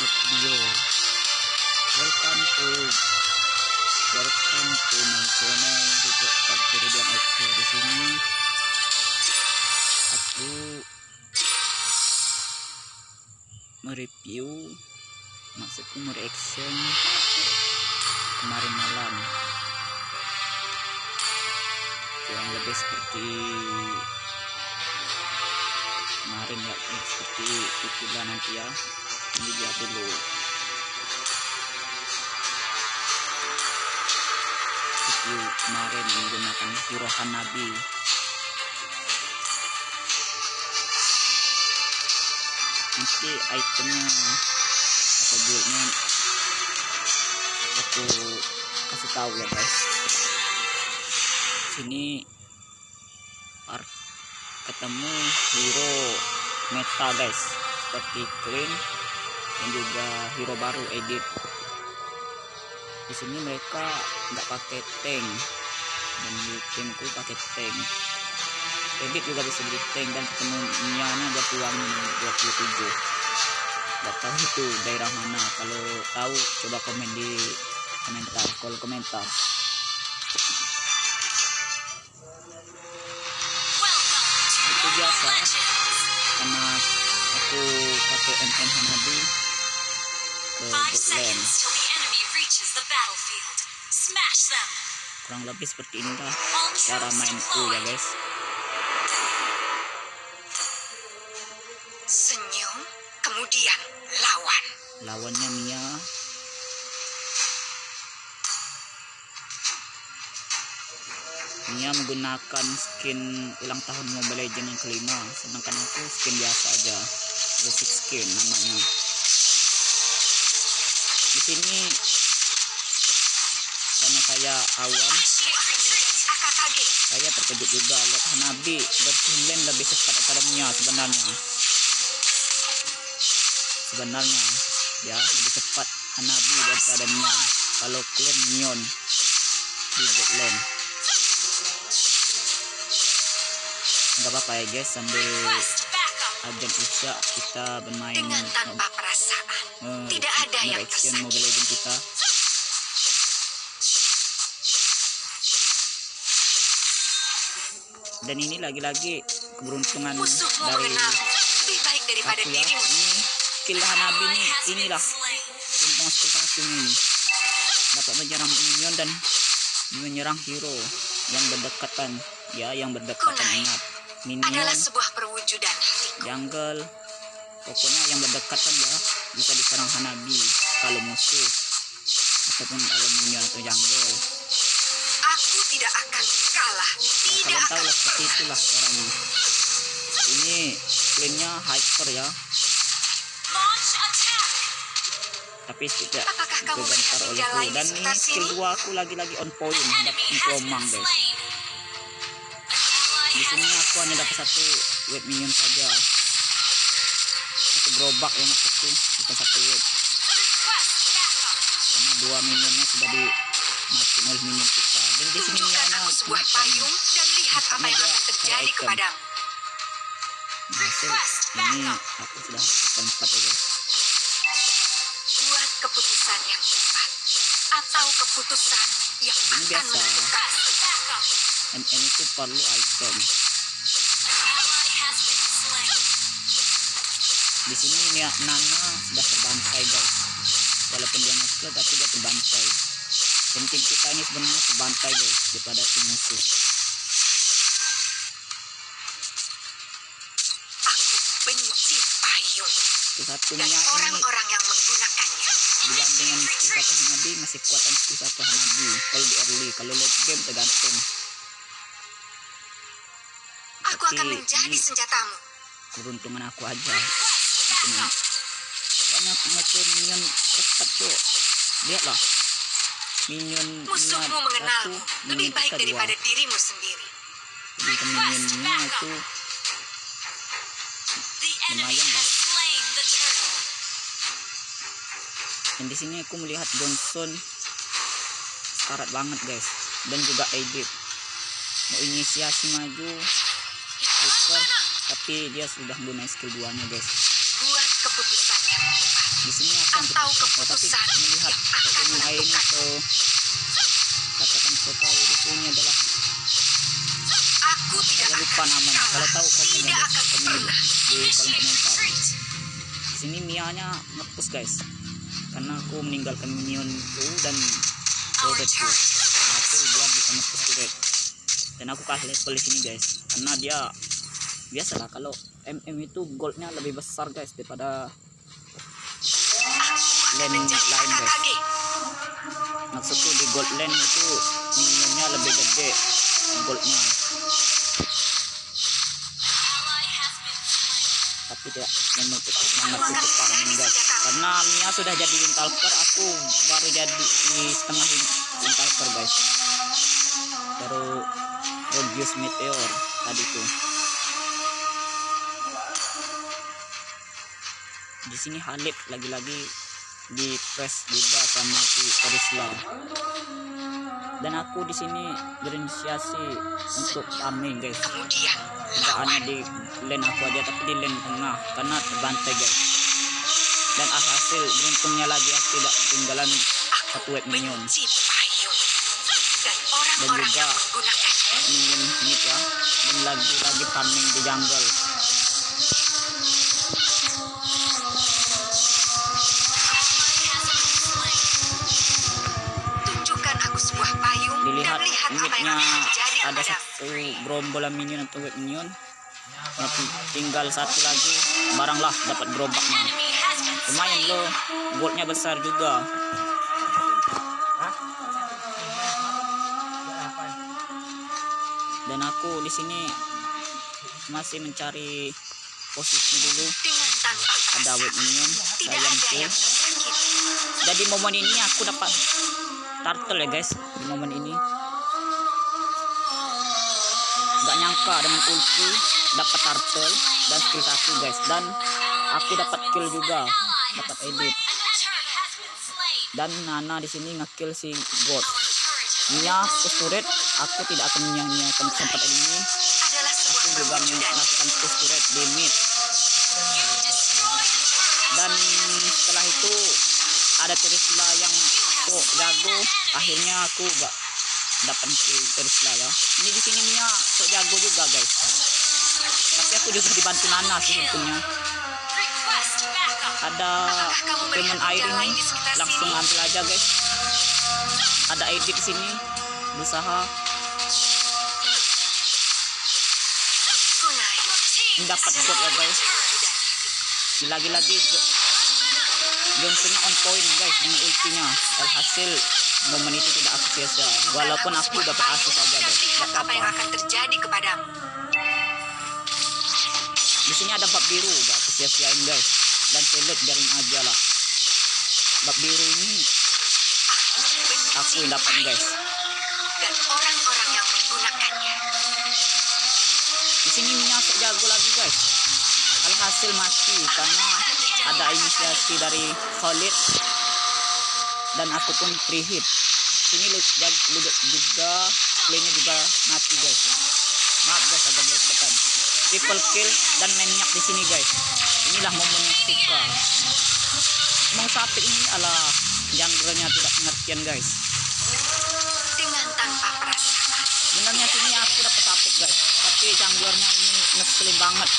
video. Welcome to my channel Ridwan Oke. Di sini aku mereview, maksudku mereaction kemarin malam, kurang lebih seperti kemarin ya, seperti itulah nanti ya. Ini dia dulu review kemarin menggunakan hero Hanabi. Nanti itemnya atau buildnya aku kasih tahu ya guys. Sini ketemu hero meta guys, seperti clean dan juga hero baru edit. Di sini mereka nggak pakai tank dan di timku pakai tank. Edit juga bisa beli tank dan ketemu Miana 27. Nggak tahu itu daerah mana. Kalau tahu coba komen di komentar, kolom komentar. Itu biasa karena aku pakai MM Hanabi ke Bootland. Kurang lebih seperti inilah cara mainku ya guys. Senyum, kemudian lawannya Mia. Mia menggunakan skin ulang tahun Mobile Legends yang kelima, sedangkan aku skin biasa aja, basic skin namanya. Di sini karena saya awam, saya terkejut juga lihat Hanabi bersulen lebih cepat daripada Mia sebenarnya ya, lebih cepat Hanabi daripada Mia kalau clear minion di Bootland. Nggak apa-apa ya guys, sambil ajan Isya kita bermain dengan tanpa perasaan. Tidak ada yang reaction Mobile Legends kita. Dan ini lagi-lagi keberuntungan Musuhmu dari lebih baik daripada aku ya. dirimu. Ini skill Hanabi nih, inilah keberuntungan skill aku ini. Dapat menyerang minion dan menyerang hero yang berdekatan ya, yang berdekatan. Ingat, minion adalah sebuah perwujudan hatiku. jungle, pokoknya yang berdekatan ya bisa diserang Hanabi kalau musuh ataupun kalau minion atau jungle. Aku tidak akan kalah. Kalian tahu lah, seperti itulah caranya. Ini cleannya hyper ya, tapi tidak digentar olehku. Dan ini skill 2 aku lagi-lagi on point, dapat Inkromang guys. Di sini aku hanya dapat satu wave minion saja, satu gerobak ya maksudku, bukan satu wave, karena 2 minionnya sudah dimasukin oleh minion kita. Dan di sini Tunjukkan aku sebuah payung dan lihat apa yang akan terjadi kepadamu. Ini aku sudah akan 4 ya guys. Buat keputusan yang cepat atau keputusan yang Ini akan biasa. menentukan. MM itu perlu item. Di sini Nana sudah terbantai guys. Walaupun dia musuh tapi dia terbantai. Penting kita ini sebenarnya terbantai guys daripada tim musuh. Aku benci payung Skill 1 dan Mia ini orang-orang yang menggunakannya. dibandingkan skill 1 Hanabi masih kuatan skill 1 Hanabi kalau di early. Kalau late game tergantung. Aku akan menjadi senjatamu. Keberuntungan aku aja. Karena aku ngetur minion cepat cok. Lihatlah, minion Musuhmu mengenalmu lebih baik daripada dirimu sendiri. Minionnya itu lumayan lah. Dan di sini aku melihat Johnson sekarat banget guys, dan juga edit mau inisiasi maju Flicker, tapi dia sudah gunain skill 2 nya guys. Buat keputusan yang tepat Di sini akan atau tapi keputusan melihat yang akan pemain air ini menentukan. katakan protagonis ini adalah Aku tidak saya lupa akan namanya. kalah. Kalau tahu kamu Tidak guys, akan komen pernah. di kolom Initiate komentar. retreat. Di sini Mia-nya nge-push guys, karena aku meninggalkan minionku dan Our turretku. turret Aku dia bisa nge-push turret. Dan aku kalah level di sini guys, karena dia biasalah kalau MM itu goldnya lebih besar guys daripada akan lane menjadi lain guys. Akakage. Maksudku di gold lane itu minionnya lebih gede goldnya, tapi tidak memutus semangat untuk farming guys, karena Mia sudah jadi Windtalker, aku baru jadi setengah Windtalker guys, baru produce meteor tadi tuh. Di sini Halid lagi-lagi di press juga sama si Orisla, dan aku di sini berinisiasi untuk farming guys, Kemudian nggak hanya di lane aku aja tapi di lane tengah karena terbantai guys. Dan alhasil beruntungnya lagi aku tidak ketinggalan satu web minion benci payung dan dan orang-orang juga yang menggunakan. minion ini ya, dan lagi-lagi farming di jungle. Tunjukkan aku sebuah payung Dilihat dan lihat apa yang unitnya akan terjadi ada kepadamu. satu gerombolan minion atau web minion, tinggal satu lagi baranglah dapat gerobaknya. Lumayan loh, goldnya besar juga. Dan aku di sini masih mencari posisi dulu. Dengan tanpa Ada perasaan, web minion, tidak ada sayangku. yang tersakiti. Dan di momen ini aku dapat turtle ya guys. Di momen ini nggak nyangka dengan ulti dapat turtle dan skill 1 guys, dan aku dapat kill juga, dapat edit. Dan Nana di sini ngekill si God. Mia push turret, aku tidak akan menyia-nyiakan kesempatan ini. Adalah Aku sebuah juga perwujudan. melakukan push turret di mid. Dan setelah itu ada Terisla yang sok jago, akhirnya aku dapat kill Terisla ya. Ini di sini Mia sok jago juga guys, tapi aku juga dibantu Nana sih untungnya. Ada teman air ini, langsung ambil aja guys. Ada edit di sini, berusaha Kunai, mendapat god ya guys. Lagi-lagi Johnsonnya on point guys dengan ultinya. Alhasil momen itu tidak aku sia-sia, walaupun aku dapat asis aja dan guys. lihat Gak apa yang apa-apa. akan terjadi kepadamu. Di sini ada bab biru, gak aku sia-siain guys. Dan select jaring aja lah. Bab biru ini aku yang dapat guys. Dan orang-orang yang menggunakannya. Di sini Mia sok jago lagi guys. Alhasil mati karena ada inisiasi dari Khalid dan aku pun free hit. Sini juga playnya juga mati guys. Maaf guys agak belepotan. Triple kill dan maniac di sini guys. Inilah momen yang suka. Mau sapit ini ala junglernya tidak pengertian guys. Dengan tanpa perasaan. Sebenarnya sini aku dapat sapit guys, tapi junglernya ini ngeselin banget.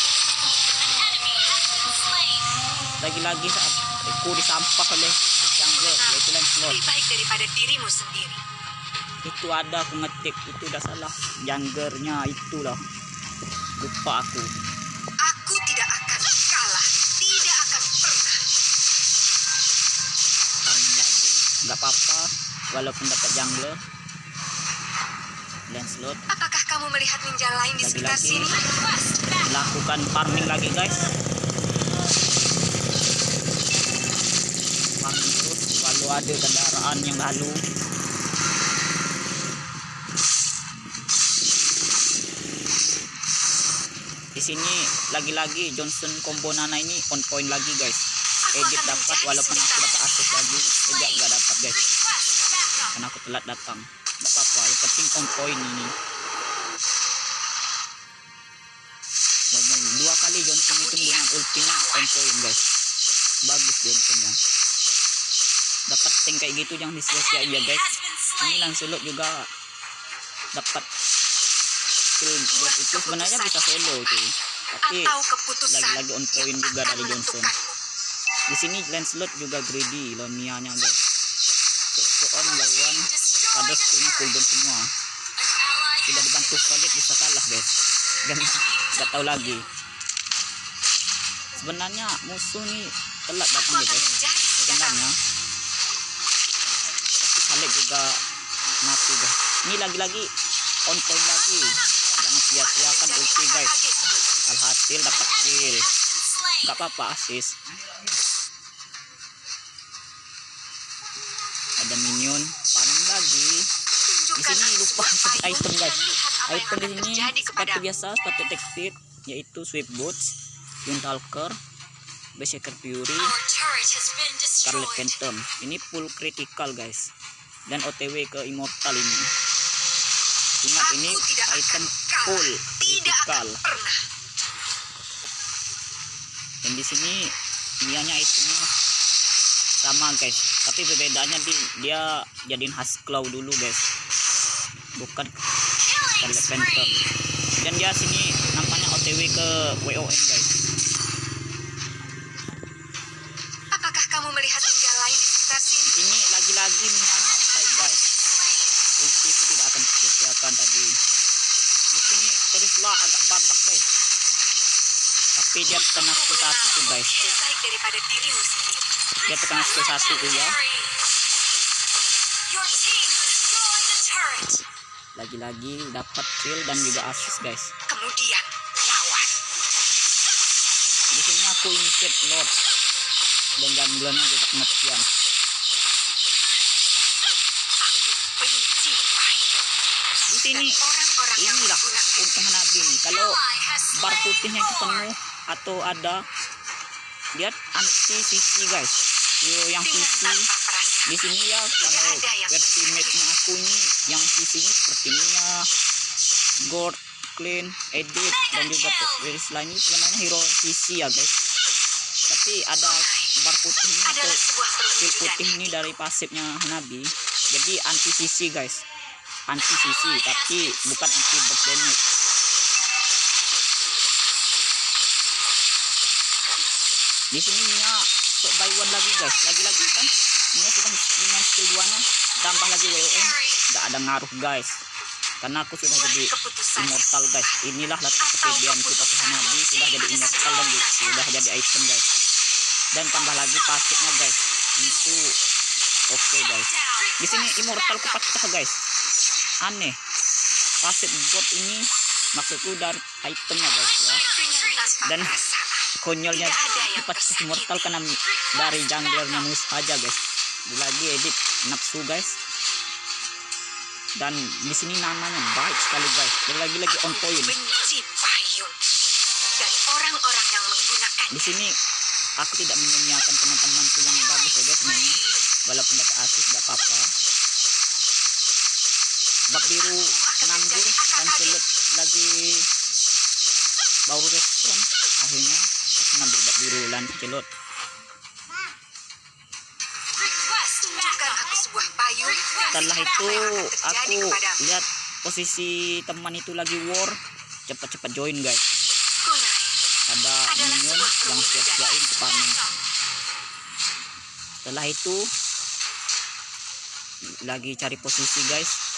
Lagi-lagi saat aku disampah oleh jungler yaitu Lancelot. Lebih baik daripada dirimu sendiri. Itu ada aku ngetik, itu udah salah junglernya, itulah lupa aku. Aku tidak akan kalah. Tidak akan pernah. Farming lagi nggak apa-apa walaupun dapat jungler Lancelot. Apakah kamu melihat ninja lain di sekitar Lagi-lagi. sini? Lakukan farming lagi guys, farming terus kalau ada kendaraan yang lalu. Di sini lagi-lagi Johnson combo Nana ini on point lagi guys. Edit dapat walaupun aku dapat asis lagi, tidak nggak dapat guys karena aku telat datang. Nggak apa-apa, yang penting on point ini. Momen 2 kali Johnson itu dengan ultinya on point guys. bagus Johnson ya. Dapat tank kayak gitu jangan disia-siain ya guys. Ini Lancelot juga dapat skill buat itu, sebenarnya bisa solo itu, tapi Atau keputusan lagi-lagi on point yang juga akan dari Johnson. menentukanmu. Di sini Lancelot juga greedy Lamia-nya guys. So on by one, ada skillnya cooldown semua. Sudah dibantu Khalid bisa kalah guys. Gak tahu lagi. Sebenarnya musuh nih telat Aku datang akan ya guys. menjadi senjatamu. Sebenarnya. Tapi Khalid juga mati guys. Ini lagi-lagi on point lagi. Jangan sia-siakan ulti guys. Alhasil dapat kill. Gak apa-apa assist. Ada minion panen lagi. Di sini lupa seperti item guys. Item di sini sepatu biasa, sepatu tekstil, yaitu sweep boots, Windtalker, Berserker Fury, Scarlet Phantom. Ini full critical guys. Dan OTW ke immortal ini. Ingat ini item full critical. Dan di sini nianya itemnya sama guys, tapi perbedaannya dia jadiin Hasclaw dulu guys, bukan Scarlet Phantom. Dan dia sini nampaknya OTW ke WON guys. Apakah kamu melihat ninja lain di sekitar sini? Ini lagi-lagi nianya fight guys. Ulti itu tidak akan sia-siakan tadi. Di sini Terisla agak badak guys, tapi dia kena skill 1 tuh guys. Baik daripada dirimu sendiri. Dia tekan skill 1 tuh ya. Your team destroyed the turret. Lagi-lagi dapat kill dan juga assist guys. Kemudian lawan. Di sini aku initiate Lord dan junglernya juga kematian. Aku benci payung. Di sini Dan orang-orang yang inilah menggunakan untung Hanabi nih. Kalau bar putihnya itu penuh atau ada, dia anti CC guys. Yo yang dengan CC tanpa perasaan. di sini ya, kalau versi matchnya aku ini yang CC-nya seperti Mia, Gord, Clean, Edit, dan juga Iris lain ini sebenarnya hero CC ya guys. Tapi ada bar putihnya atau Adalah sebuah skill perwujudan putih ini dari pasifnya Hanabi, jadi anti CC guys, anti CC tapi bukan anti burst damage. Di sini Mia sok buy one lagi guys, lagi-lagi kan Mia sudah main skill 2 nya, tambah lagi WON, gak ada ngaruh guys, karena aku sudah jadi immortal guys. Inilah latar kepedeanku pakai Hanabi, sudah jadi immortal dan sudah jadi item guys. Dan tambah lagi pasifnya guys, itu oke guys. Di sini immortal ku pecah guys, aneh. Pasif bot ini maksudku dari itemnya guys ya. Dan konyolnya pecah immortal karena dari junglernya musuh aja guys. Lagi edit nafsu guys. Dan di sini namanya baik sekali guys. Dan lagi-lagi on point. Benci payung dan orang-orang yang menggunakan. Di sini aku tidak menyia-nyiakan teman-temanku yang bagus ya guys mainnya. Walaupun dapat assist gak apa-apa. Bak biru nganggur dan sulit lagi baru respon. Akhirnya aku ngambil bak biru Lancelot. Tunjukkan aku sebuah payung. Setelah itu Apa yang akan terjadi aku kepadamu? lihat posisi teman itu lagi war, cepat-cepat join guys. Kunai Ada minion yang sia-siain ke panen. Setelah itu lagi cari posisi guys.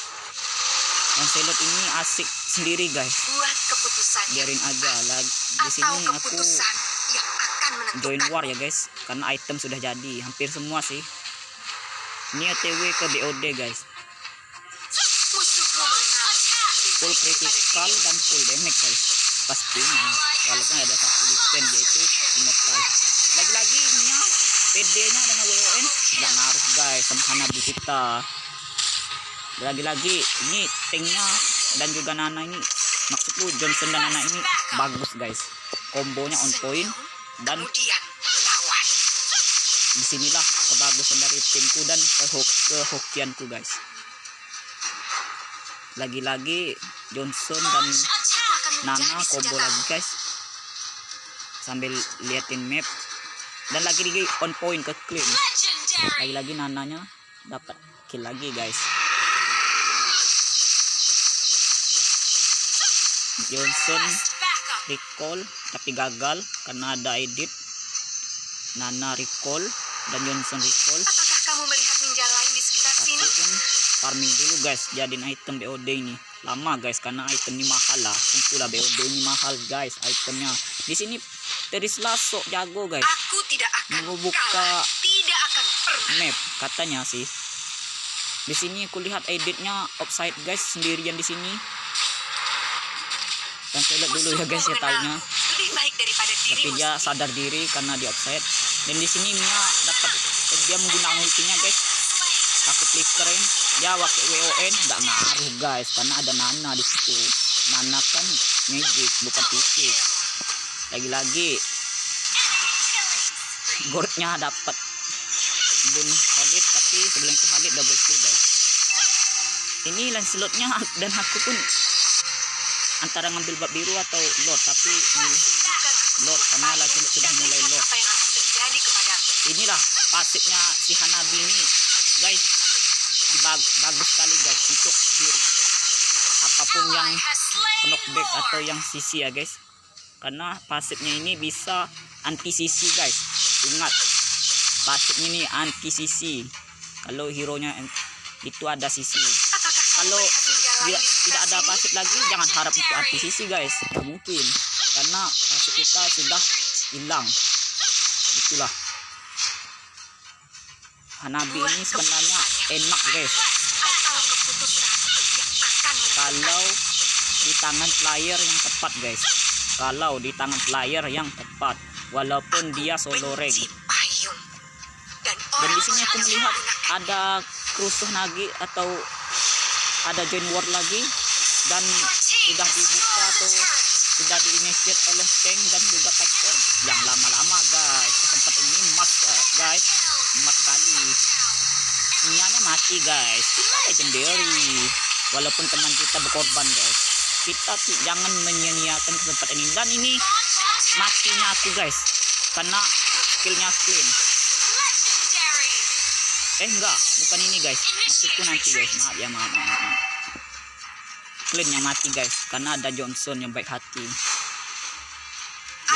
Lancelot ini asik sendiri guys, buat keputusan biarin aja lah. Di sini atau aku keputusan yang akan join menentukan. war ya guys, karena item sudah jadi hampir semua sih. Ini OTW ke BOD guys, Musuhmu mengenal full critical dan full damage guys pastinya, walaupun ada satu defense yaitu immortal. Lagi-lagi Mia PD nya dengan WON gak ngaruh guys sama Hanabi kita. Lagi-lagi ini tanknya dan juga Nana ini, maksudku Johnson dan Nana ini bagus guys, kombonya on point. Dan kemudian lawan. disinilah kebagusan dari timku dan kehokianku guys. Lagi-lagi Johnson dan Aku akan Nana menjadi combo senjatamu. lagi guys, sambil liatin map. Dan lagi on point ke clean. Lagi-lagi Nananya dapat kill lagi guys. Johnson recall tapi gagal karena ada edit. Nana recall dan Johnson recall. Apakah kamu melihat ninja lain di sekitar Aku sini? pun farming dulu guys, jadiin item BOD ini. Lama guys karena item ini mahal lah. Tentulah BOD ini mahal guys itemnya. Di sini Terisla sok jago guys. Aku tidak akan Membuka kalah. Tidak akan pernah. map katanya sih. Di sini aku lihat editnya offside guys, sendirian di sini. Dan saya lihat dulu ya guys ya taunya. Lebih baik daripada Tapi dirimu dia sendiri. sadar diri karena di offside. Dan di sini Mia dapat, dia menggunakan ultinya guys. Aku flickerin, dia pakai WON nggak ngaruh guys karena ada Nana di situ. Nana kan magic bukan fisik. Lagi-lagi Gordnya dapat bunuh Khalid, tapi sebelum itu Khalid double kill guys. Ini Lancelotnya dan aku pun antara ngambil bab biru atau Lord, tapi milih Lord karena Lancelot sudah mulai Lord. Apa yang akan terjadi kepadamu? Inilah pasifnya si Hanabi ini guys, bagus sekali guys untuk diri apapun yang knockback atau yang sisi ya guys, karena pasifnya ini bisa anti sisi guys. Ingat pasifnya ini anti sisi kalau hero nya itu ada sisi. Apakah kamu Kalau melihat ninja lain di sekitar tidak ada sini? pasif lagi jangan harap untuk anti sisi guys, tidak mungkin karena pasif kita sudah hilang. Itulah Hanabi ini sebenarnya enak guys Atau keputusan yang akan menentukan. kalau di tangan player yang tepat guys. Kalau di tangan player yang tepat walaupun dia solo rank. Benci payung. Dan Dan di sini orang aku harus melihat menggunakan ada Krusuh lagi atau ada join war lagi dan sudah dibuka atau sudah diinitiate oleh tank dan juga fighter. Yang lama-lama guys, kesempatan ini emas guys, emas sekali. Nianya mati guys, kita legendary. Walaupun teman kita berkorban guys, kita jangan menyia-nyiakan kesempatan ini. Dan ini matinya aku guys, karena skillnya clean. Enggak, bukan ini guys, maksudku nanti guys, maaf ya, maaf. Clean yang mati guys, karena ada Johnson yang baik hati.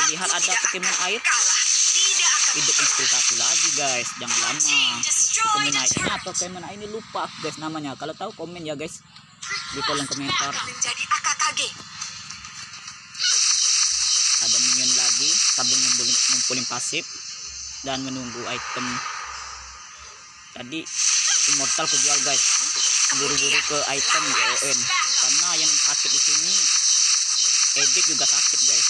Dilihat Aku ada tidak Pokemon akan air, kalah. Tidak akan hidupin skill 1 lagi guys, jangan lama. Pokemon air ini apa Pokemon air ini lupa guys namanya. Kalau tahu komen ya guys di kolom komentar. akan menjadi AKKG. Ada minion lagi sambil ngumpulin pasif dan menunggu item. Tadi immortal kejual guys, buru-buru ke item WON karena yang sakit di sini edit juga sakit guys.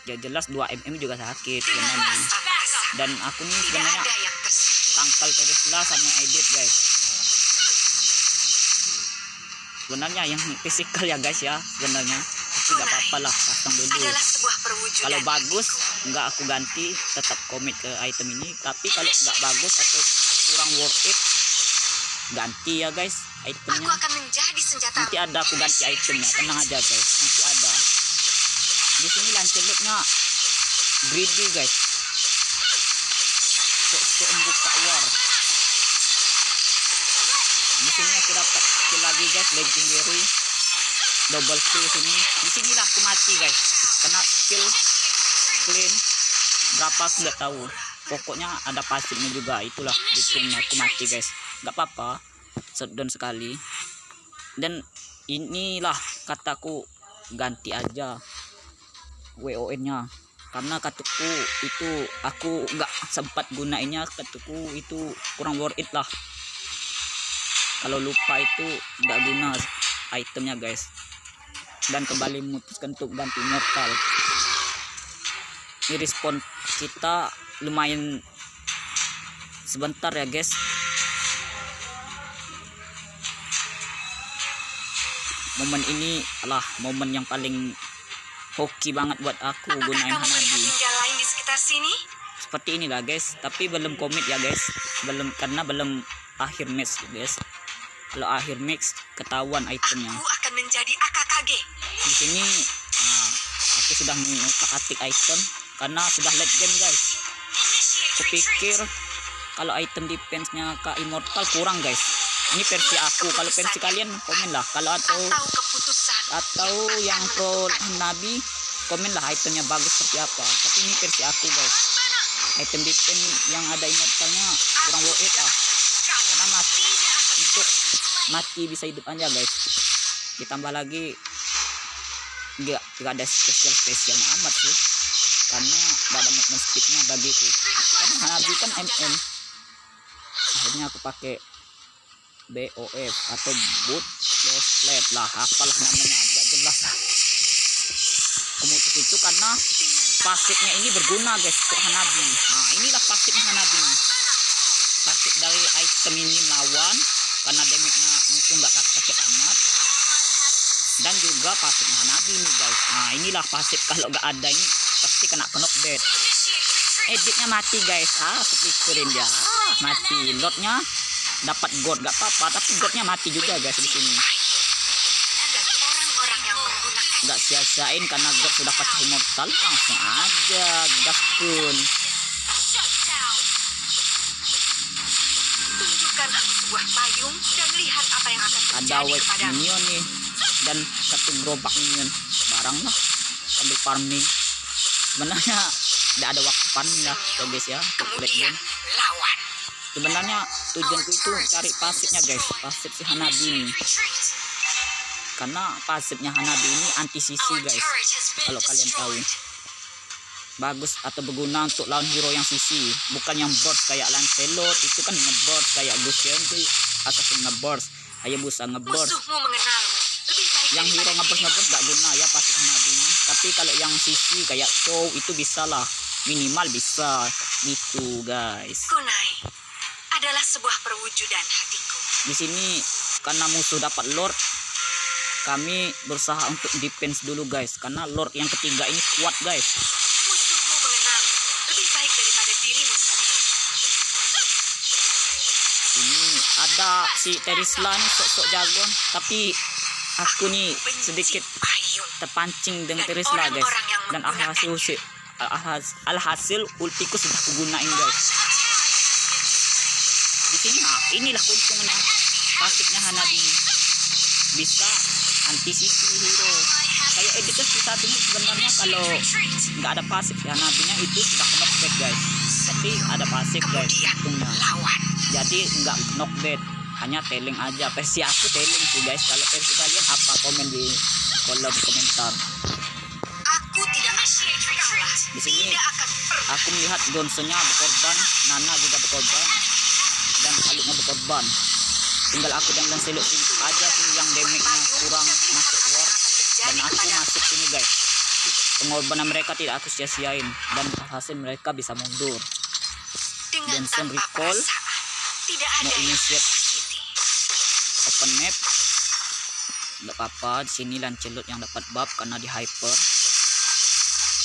Ya jelas 2 juga sakit sebenarnya. Dan aku nih Tidak sebenarnya ada yang tersakiti. tangkal Terisla sama edit guys. Sebenarnya yang fisikal ya guys ya sebenarnya, tapi nggak apa-apa lah, pasang dulu. Adalah sebuah perwujudan. Kalau bagus nggak aku ganti, tetap komit ke item ini. Tapi kalau nggak bagus atau kurang worth it, ganti ya guys Aku itemnya. akan menjadi senjata. Nanti ada aku ganti itemnya, tenang aja guys, nanti ada. Di sini Lancelotnya greedy guys, sok membuka war. Di sini aku dapat kill lagi guys, legendary double kill sini. Di sinilah aku mati guys, karena skill clean berapa aku nggak tahu. Pokoknya ada pasifnya juga, itulah bikinnya aku mati guys. Nggak apa-apa, shutdown sekali. Dan inilah kataku, ganti aja WON nya karena kataku itu aku nggak sempat gunainnya, kataku itu kurang worth it lah. Kalau lupa itu nggak guna itemnya guys, dan kembali memutuskan untuk ganti mortal. Ini respon kita lumayan sebentar ya guys. Momen ini adalah momen yang paling hoki banget buat aku Apakah gunain kamu melihat Hanabi. ninja lain di sekitar sini? Seperti inilah guys, tapi belum komit ya guys, belum, karena belum akhir match guys. Kalau akhir match ketahuan itemnya. Aku akan menjadi AKKG. Di sini aku sudah mengutak-atik item karena sudah late game guys. Kupikir kalau item defense-nya ke immortal kurang guys. Ini versi aku, kalau versi kalian komen lah. Kalau atau yang pro Hanabi, komen lah itemnya bagus seperti apa. Tapi ini versi aku guys. Item defense yang ada immortalnya kurang worth it ah. Karena mati, untuk mati bisa hidup aja guys. Ditambah lagi enggak ada spesial amat sih. Karena gak ada movement speednya bagiku. Karena Hanabi kan MM. Akhirnya aku pakai BOF atau boot close plate lah, apalah namanya, agak jelas lah. Kemudian itu karena pasifnya ini berguna guys untuk Hanabi. Nah inilah pasifnya Hanabi. Pasif dari item ini lawan karena damage-nya musuh nggak sakit amat. Dan juga pasifnya Hanabi ini guys. Nah inilah pasif, kalau nggak ada ini pasti kena knockback. Editnya mati guys. Aku pikirin dia mati. Lordnya dapat god gak apa-apa, tapi godnya mati juga guys di sini. Nggak sia-siain karena god sudah pecah immortal, langsung aja gaspun. Tunjukkan aku sebuah payung dan lihat apa yang akan Ada terjadi wave kepadamu. minion nih dan satu gerobak minion, barang lah sambil farming. Sebenarnya tidak ada waktu farming lah ya guys ya. Kemudian lawan. Sebenarnya tujuanku itu cari pasifnya guys, pasif si Hanabi ini. Karena pasifnya Hanabi ini anti sisi guys. Kalau kalian tahu, bagus atau berguna untuk lawan hero yang sisi, bukan yang burst kayak Lancelot. Itu kan ngeburst kayak Gusion itu assassin ngeburst, Hayabusa ngeburst. Musuhmu mengenalmu. Lebih baik Yang hero daripada ngeburst gak guna ya pasif Hanabi ini. Tapi kalau yang sisi kayak Chow itu bisa lah, minimal bisa gitu guys. Kunai adalah sebuah perwujudan hatiku. Di sini karena musuh dapat Lord, kami berusaha untuk defense dulu guys, karena Lord yang ketiga ini kuat guys. Musuhmu mengenalmu lebih baik daripada dirimu sendiri. Ini ada si Terisla nih sok-sok jagoan, tapi aku nih Benci sedikit payung. terpancing dengan Dan Terisla guys. orang-orang yang Dan menggunakannya. alhasil ultiku sudah kugunain guys. Di sini inilah keuntungannya pasifnya Hanabi ini. Bisa anti sisi hero. Kayak editor satunya sebenarnya kalau nggak ada pasif si Hanabinya itu sudah knockback guys. Tapi ada pasif guys Kemudian untungnya. lawan. Jadi nggak knockback, hanya telling aja. Versi aku telling sih guys. Kalau versi kalian apa, komen di kolom komentar. Aku tidak akan kalah. Di sini Tidak akan pernah. aku melihat Johnson-nya berkorban, Nana juga berkorban, dan Haluknya berkorban. Tinggal aku dan Lancelot aja sih yang damage-nya kurang masuk war, dan aku masuk sini guys. Pengorbanan mereka tidak aku sia-siain, dan hasil mereka bisa mundur. Dengan Johnson tanpa recall, perasaan. Tidak ada mau yang initiate tersakiti. open map, nggak apa-apa. Di sini Lancelot yang dapat buff karena di hyper.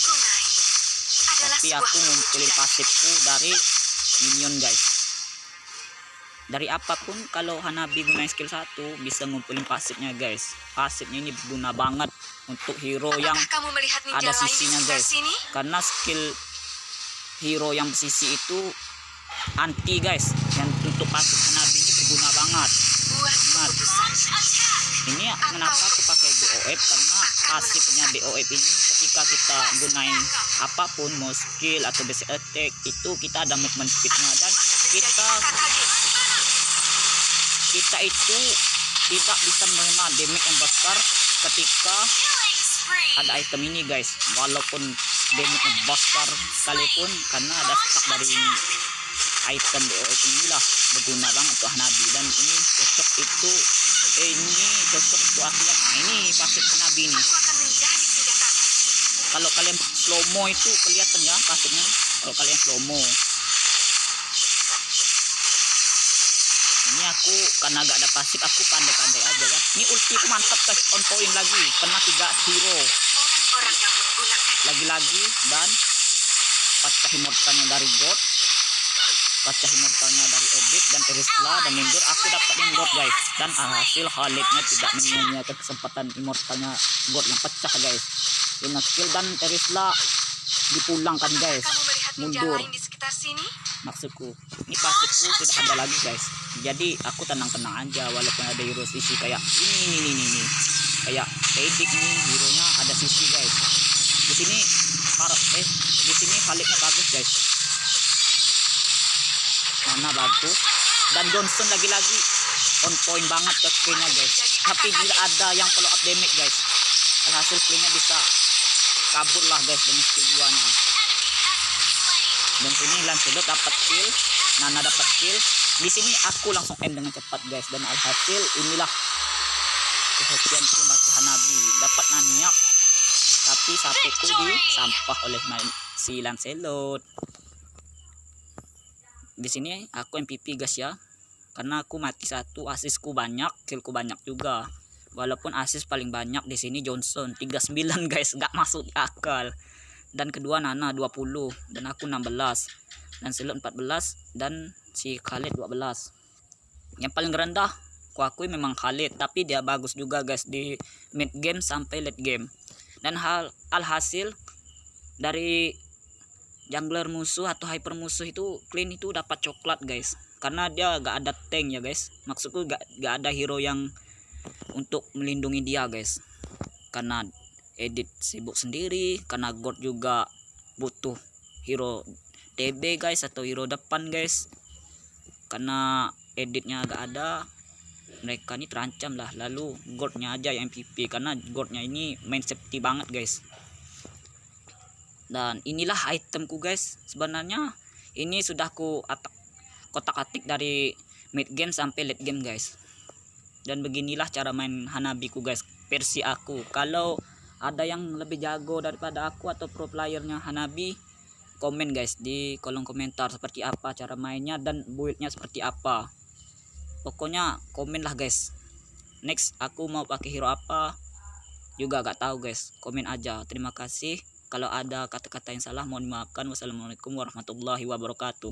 Kunai adalah Tapi sebuah aku ngumpulin perwujudan. pasifku dari minion guys. Dari apapun, kalau Hanabi gunain skill 1 bisa ngumpulin pasifnya guys. Pasifnya ini berguna banget untuk hero yang Apakah kamu melihat ninja ada lain di sisinya sekitar guys. sini? Karena skill hero yang bersisi itu anti guys. Yang untuk pasif Hanabi ini berguna banget. Buat Ingat, keputusan. ini kenapa aku pakai BOF, karena pasifnya BOF ini ketika kita gunain apapun, mau skill atau basic attack, itu kita ada movement speednya, dan kita itu tidak bisa menerima damage yang besar ketika ada item ini guys. Walaupun damage yang besar sekalipun, karena ada stack dari item BOF inilah berguna banget untuk Hanabi. Dan ini cocok itu ini cocok untuk aku yang ini pasif Hanabi ini. Aku akan menjadi senjata. Kalau kalian slow mo itu kelihatan ya pasifnya. Kalau kalian slow mo, ini aku karena gak ada pasif, aku pandai-pandai aja ya. Ini ultiku mantap guys, on point lagi, kena 3 hero Orang-orang yang menggunakan lagi-lagi, dan pecah immortalnya dari God, pecah immortalnya dari Edit dan Terisla, dan mundur aku dapat God guys. Dan hasil Khalidnya tidak menyia-nyiakan kesempatan immortalnya God yang pecah guys. Dengan skill dan Terisla dipulangkan guys, Kamu melihat ninja mundur. lain di sekitar sini? Maksudku ini pasifku tidak ada lagi guys, jadi aku tenang-tenang aja walaupun ada hero sisi kayak ini kayak Edik nih, hero nya ada sisi guys. Di sini di sini Khalidnya bagus guys, mana bagus, dan Johnson lagi-lagi on point banget ke cleannya guys, tapi tidak ada yang follow up damage guys. Alhasil cleannya bisa kabur lah guys dengan skill 2 nya. Dan sini Lancelot dapat kill, Nana dapat kill. Di sini aku langsung end dengan cepat guys, dan alhasil inilah kehokianku mati Hanabi, dapat naniak tapi sapiku disampah oleh si Lancelot. Di sini aku MVP guys ya, karena aku mati 1, asisku banyak, killku banyak juga. Walaupun asis paling banyak di sini Johnson 39 guys, nggak masuk di akal. Dan kedua Nana 20 dan aku 16, dan Lancelot 14 dan si Khalid 12. Yang paling rendah aku akui memang Khalid, tapi dia bagus juga guys di mid game sampai late game. Dan alhasil dari jungler musuh atau hyper musuh itu clean itu dapat coklat guys, karena dia gak ada tank ya guys. Maksudku gak ada hero yang untuk melindungi dia guys, karena Edit sibuk sendiri, karena God juga butuh hero TB guys atau hero depan guys. Karena Editnya gak ada, mereka ini terancam lah. Lalu Godnya aja yang MVP, karena Godnya ini main safety banget guys. Dan inilah itemku guys. Sebenarnya ini sudah ku kotak-atik dari mid game sampai late game guys. Dan beginilah cara main Hanabi ku guys, versi aku. Kalau ada yang lebih jago daripada aku atau pro playernya Hanabi, komen guys di kolom komentar seperti apa cara mainnya dan buildnya seperti apa. Pokoknya komen lah guys. Next aku mau pakai hero apa juga gak tahu guys, komen aja. Terima kasih. Kalau ada kata-kata yang salah mohon dimaafkan. Wassalamualaikum warahmatullahi wabarakatuh.